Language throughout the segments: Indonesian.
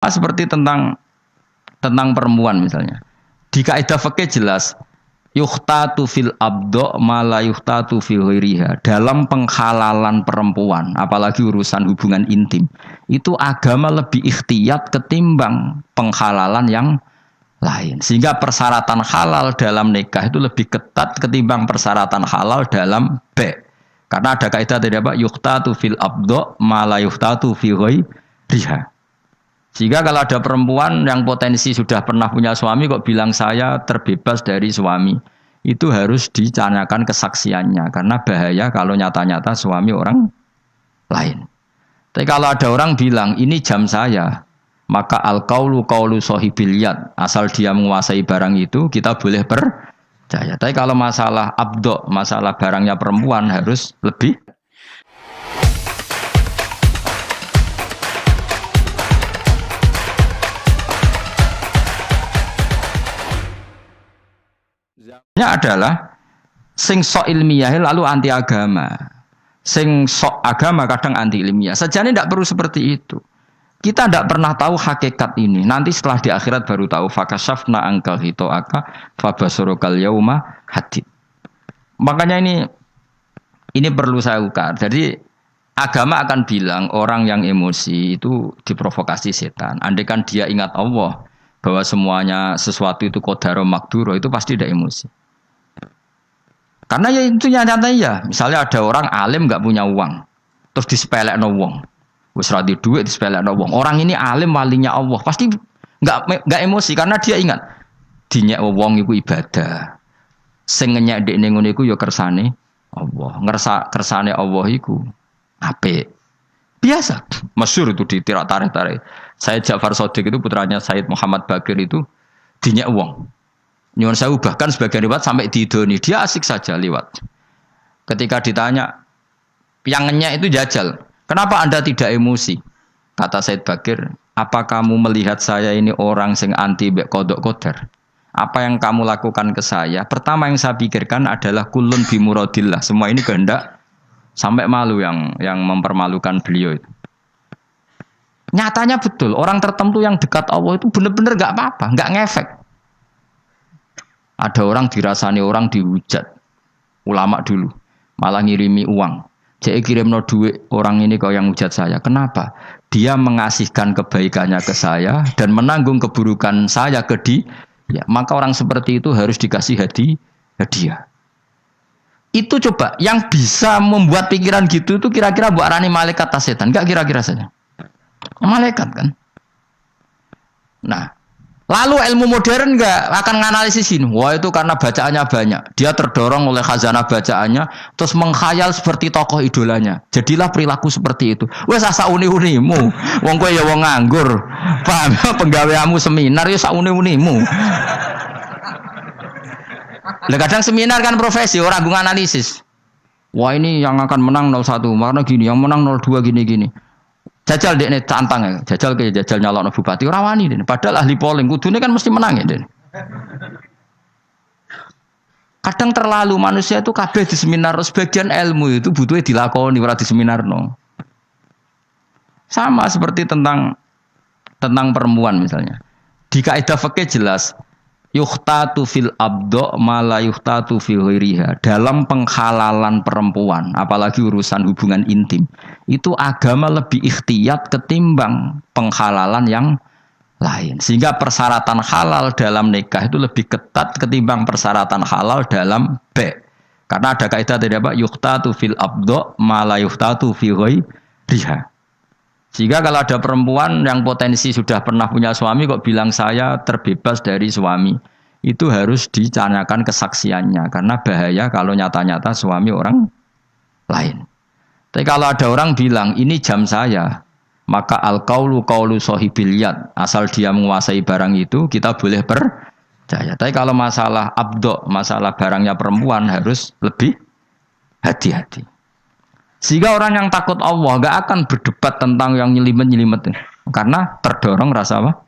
Sama seperti tentang perempuan misalnya. Di kaidah fikih jelas yuhtatu fil abdo ma la yuhtatu fil ghairiha. Dalam penghalalan perempuan, apalagi urusan hubungan intim, itu agama lebih ikhtiyat ketimbang penghalalan yang lain. Sehingga persyaratan halal dalam nikah itu lebih ketat ketimbang persyaratan halal dalam be'. Karena ada kaidah tadi apa? Yuhtatu fil abdo ma la yuhtatu fil ghairiha. Sehingga kalau ada perempuan yang potensi sudah pernah punya suami kok bilang saya terbebas dari suami, itu harus dicanyakan kesaksiannya karena bahaya kalau nyata-nyata suami orang lain. Tapi kalau ada orang bilang ini jam saya, maka al-qaulu qaulu sahibil yad, asal dia menguasai barang itu kita boleh percaya. Tapi kalau masalah abdo, masalah barangnya perempuan harus lebih. Adalah sing sok ilmiah lalu anti agama, sing sok agama kadang anti ilmiah. Sejane tidak perlu seperti itu. Kita tidak pernah tahu hakikat ini. Nanti setelah di akhirat baru tahu. Fakashafna angka hitoaka fabasurukal yauma hadid. Makanya ini perlu saya ukar. Jadi agama akan bilang orang yang emosi itu diprovokasi setan. Andai kan dia ingat Allah bahwa semuanya sesuatu itu qadaro makduro, itu pasti tidak emosi. Karena ya itu nyata ya. Misalnya ada orang alim nggak punya uang, terus disepelekno wong, wis ra duwe duit disepelekno wong. Orang ini alim walinya Allah, pasti nggak emosi karena dia ingat dinyek wong iku ibadah. Sing ngenyek dekne ngono iku ya kersane Allah. Kersane Allah iku apik. Biasa, masyhur itu di tirak tarikh. Said Ja'far Shadiq itu putranya Said Muhammad Bakir itu dinyek wong. Nyuwun sewu bahkan sebagian riwayat sampai didoni, dia asik saja lewat. Ketika ditanya, yang ngenyek itu jajal, kenapa Anda tidak emosi? Kata Said Bakir, apa kamu melihat saya ini orang sing anti qadha qadar? Apa yang kamu lakukan ke saya? Pertama yang saya pikirkan adalah kulun bimuradillah. Semua ini kehendak, sampai malu yang mempermalukan beliau itu. Nyatanya betul, orang tertentu yang dekat Allah itu benar-benar nggak apa-apa, nggak ngefek. Ada orang dirasani orang dihujat, ulama dulu, malah ngirimi uang. Jadi kirimno duit orang ini kau yang hujat saya. Kenapa? Dia mengasihkan kebaikannya ke saya dan menanggung keburukan saya ke dia. Ya, maka orang seperti itu harus dikasih hadiah. Itu coba yang bisa membuat pikiran gitu itu kira-kira buat arani malaikat atau setan? Enggak kira-kira saja. Malaikat kan. Nah, lalu ilmu modern enggak akan menganalisis ini. Wah itu karena bacaannya banyak. Dia terdorong oleh khazanah bacaannya, terus menghayal seperti tokoh idolanya. Jadilah perilaku seperti itu. Wes asa uni-unimu. Wong kowe ya wong nganggur. Paham? Penggaweamu seminar ya sak uni-unimu. Lah kadang seminar kan profesi, orang gue analisis. Wah ini yang akan menang 01, karena gini, yang menang 02 gini-gini. Jajal dekne tantang ya, jajal nyalokno bupati ora wani dene. Padahal ahli polling kudune kan mesti menang ya dene. Kadang terlalu manusia itu kabeh di seminar, sebagian ilmu itu butuhnya dilakoni ora di seminarno. Sama seperti tentang perempuan misalnya. Di kaidah fikih jelas yuhtatu fil abdo ma la yuhtatu fil ghairiha. Dalam penghalalan perempuan, apalagi urusan hubungan intim, itu agama lebih ikhtiyat ketimbang penghalalan yang lain. Sehingga persyaratan halal dalam nikah itu lebih ketat ketimbang persyaratan halal dalam be'. Karena ada kaidah tadi apa? Yuhtatu fil abdo ma la yuhtatu fil ghairiha. Sehingga kalau ada perempuan yang potensi sudah pernah punya suami kok bilang saya terbebas dari suami, itu harus dicanyakan kesaksiannya karena bahaya kalau nyata-nyata suami orang lain. Tapi kalau ada orang bilang ini jam saya, maka al-qaulu qaulu sahibil yad, asal dia menguasai barang itu kita boleh percaya. Tapi kalau masalah abdo, masalah barangnya perempuan harus lebih hati-hati. Sehingga orang yang takut Allah gak akan berdebat tentang yang nyelimet-nyelimet karena terdorong rasa apa?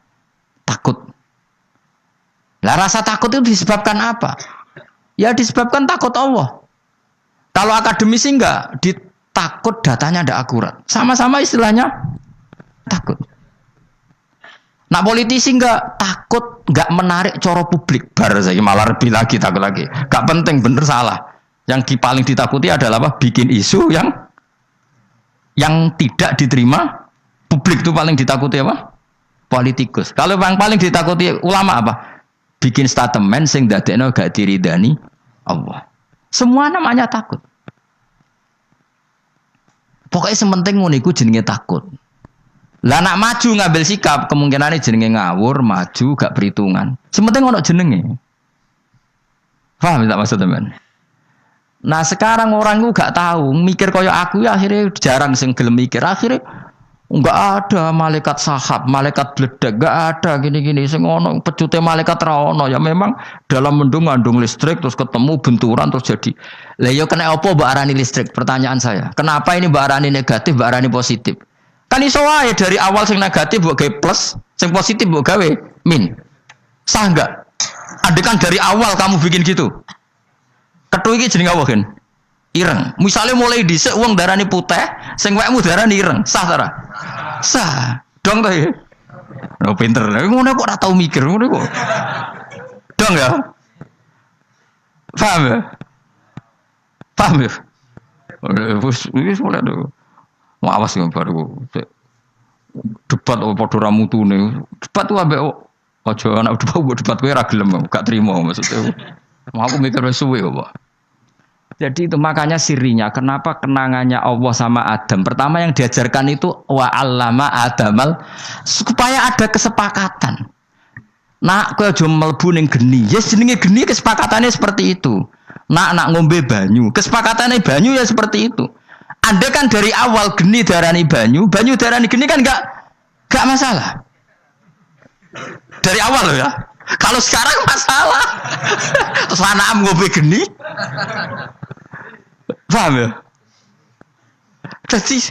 Takut. Lah rasa takut itu disebabkan apa? Ya disebabkan takut Allah. Kalau akademisi enggak, ditakut datanya tidak akurat. Sama-sama istilahnya takut. Nak politisi enggak takut, enggak menarik coro publik. Bar saya malah lebih lagi takut lagi. Enggak penting bener salah. Yang paling ditakuti adalah apa? Bikin isu yang tidak diterima publik itu paling ditakuti apa? Politikus. Kalau yang paling ditakuti ulama apa? Bikin statement sing dadekno gak diridani Allah. Semua namanya takut. Pokoknya sementing ngono iku jenenge takut. Lah nak maju ngambil sikap kemungkinannya jenenge ngawur, maju gak perhitungan. Sementing ono jenenge. Paham tak maksud teman? Nah sekarang orang itu gak tahu mikir kaya aku ya akhirnya jarang sing gelem mikir. Akhirnya enggak ada malaikat sahab, malaikat bledek, enggak ada gini-gini sing ono pecute malaikat ra ono. Ya memang dalam mendung ngandung listrik terus ketemu benturan terus jadi. Lah ya kena apa mbok arani listrik? Pertanyaan saya. Kenapa ini mbok arani negatif, mbok arani positif? Kan iso wae dari awal sing negatif mbok gawe plus, sing positif mbok gawe min. Sah enggak? Andekan dari awal kamu bikin gitu. Kethu iki jenenge apa kan? Ireng. Misalnya mulai dhisik wong darani putih, sing wekmu darani ireng. Sah ta ora? Sah. Dong ta ya? Oh pinter. Ngono kok ora tau mikir ngono kok. Dong ya? Paham ya? Paham ya? Wis mulai dulu. Awas ya baru debat padha ra mutune. Debat ku ambek aja anak debat kowe ra gelem gak trimo maksudnya. Mau aku mikir wis suwe kok. Jadi itu makanya sirinya kenapa kenangannya Allah sama Adam. Pertama yang diajarkan itu wa 'allama Adamal supaya ada kesepakatan. Nak kowe aja mlebu ning geni. Yes jenenge geni kesepakatannya seperti itu. Nak ngombe banyu, kesepakatannya banyu ya seperti itu. Anda kan dari awal geni darani banyu, banyu darani geni kan enggak masalah. Dari awal loh ya. Kalau sekarang masalah. Terus anak ngombe geni. Paham ya? Jadi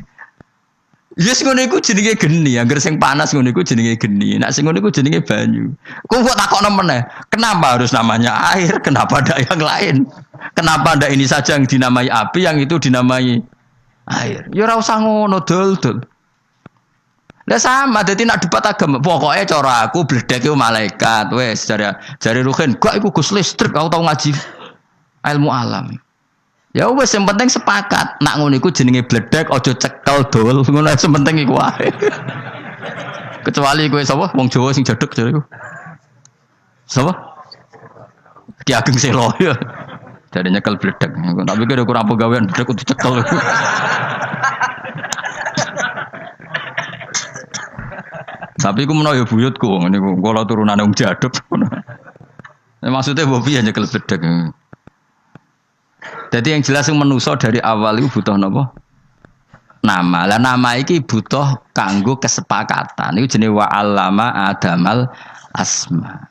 yes ngono iku jenenge geni, angger sing panas ngono iku jenenge geni. Nek sing ngono iku jenenge banyu. Kok takokno meneh, kenapa harus namanya air? Kenapa ada yang lain? Kenapa ada ini saja yang dinamai api, yang itu dinamai air? Ya ora usah ngono dol-dol. Lah sama dadi nak debat agama, pokoke cara aku bledek iku malaikat wis jare Ruhin, gak iku Gus listrik aku tau ngaji ilmu alam. Ya wis yang penting sepakat. Nak ngono iku jenenge bledek aja cekel dol. Ngono sing penting iku wae. Kecuali kowe sapa wong Jawa sing jedeg jare iku. Sapa? Ki Ageng Selo ya. Jare nyekel bledek. Tapi kira kurang pegawean bledek kudu cekel. Tapi iku menawa ya buyutku ngene iku kala turunane wong jaduk. Maksudnya mbok piye nyekel bledek. Jadi yang jelas yang menuso dari awal itu butuh apa? Nama. Lah nama iki butuh kanggo kesepakatan. Itu jenis wa 'allama Adamal asma.